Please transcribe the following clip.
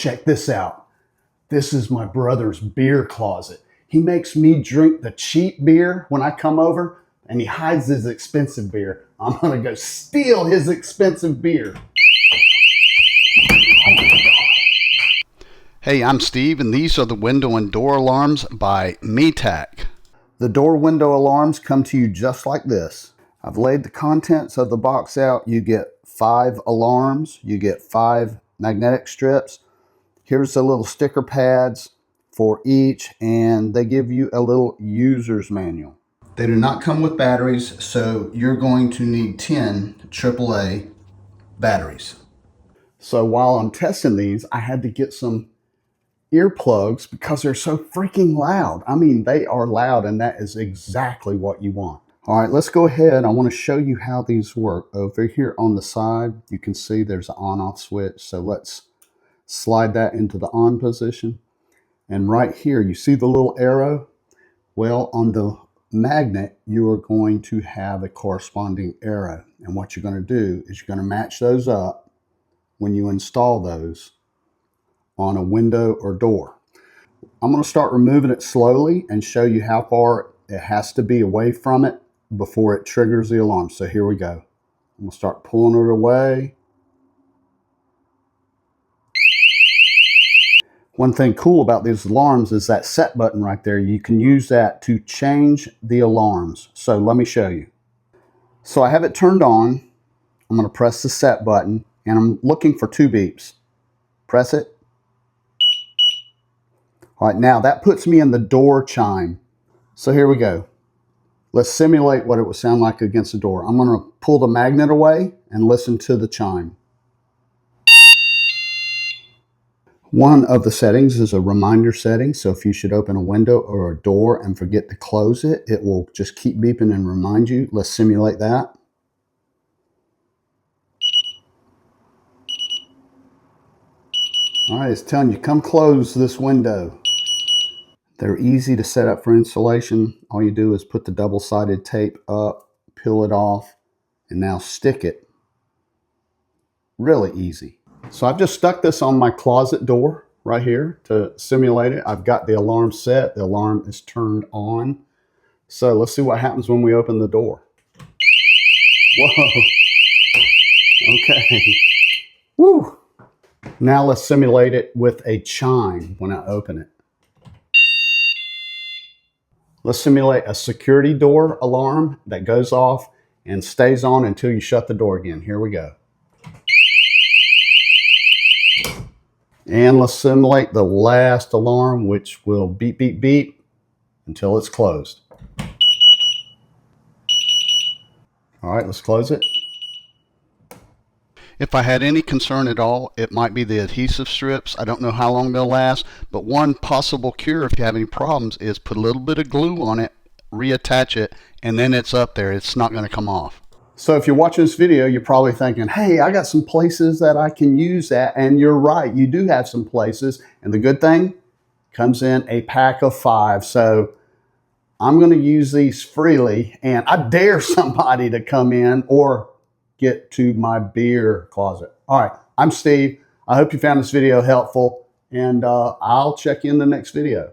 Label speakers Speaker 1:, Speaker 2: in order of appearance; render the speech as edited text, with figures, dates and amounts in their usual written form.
Speaker 1: check this out. This is my brother's beer closet. He makes me drink the cheap beer when I come over, and he hides his expensive beer. I'm gonna go steal his expensive beer.
Speaker 2: Hey, I'm Steve, and these are the window and door alarms by METAK.
Speaker 1: The door window alarms come to you just like this. I've laid the contents of the box out. You get 5 alarms. You get 5 magnetic strips. Here's the little sticker pads for each, and they give you a little user's manual. They do not come with batteries, so you're going to need 10 AAA batteries. So while I'm testing these, I had to get some earplugs because they're so freaking loud. I mean, they are loud, and that is exactly what you want. All right, let's go ahead. I want to show you how these work. Over here on the side, you can see there's an on-off switch. So let's slide that into the on position. And right here, you see the little arrow? Well, on the magnet, you are going to have a corresponding arrow. And what you're going to do is you're going to match those up when you install those on a window or door. I'm going to start removing it slowly and show you how far it has to be away from it before it triggers the alarm. So here we go. I'm going to start pulling it away. One thing cool about these alarms is that set button right there. You can use that to change the alarms. So let me show you. So I have it turned on. I'm going to press the set button, and I'm looking for 2 beeps. Press it. All right, now that puts me in the door chime. So here we go. Let's simulate what it would sound like against the door. I'm going to pull the magnet away and listen to the chime. One of the settings is a reminder setting. So if you should open a window or a door and forget to close it, it will just keep beeping and remind you. Let's simulate that. All right, it's telling you, come close this window. They're easy to set up for installation. All you do is put the double-sided tape up, peel it off, and now stick it. Really easy. So I've just stuck this on my closet door right here to simulate it. I've got the alarm set. The alarm is turned on. So let's see what happens when we open the door. Whoa. Okay. Woo. Now let's simulate it with a chime when I open it. Let's simulate a security door alarm that goes off and stays on until you shut the door again. Here we go. And let's simulate the last alarm, which will beep, beep, beep until it's closed. All right, let's close it.
Speaker 2: If I had any concern at all, it might be the adhesive strips. I don't know how long they'll last, but one possible cure if you have any problems is put a little bit of glue on it, reattach it, and then it's up there. It's not going to come off.
Speaker 1: So if you're watching this video, you're probably thinking, hey, I got some places that I can use that. And you're right, you do have some places. And the good thing, comes in a pack of 5. So I'm going to use these freely, and I dare somebody to come in or get to my beer closet. All right, I'm Steve. I hope you found this video helpful, and I'll check you in the next video.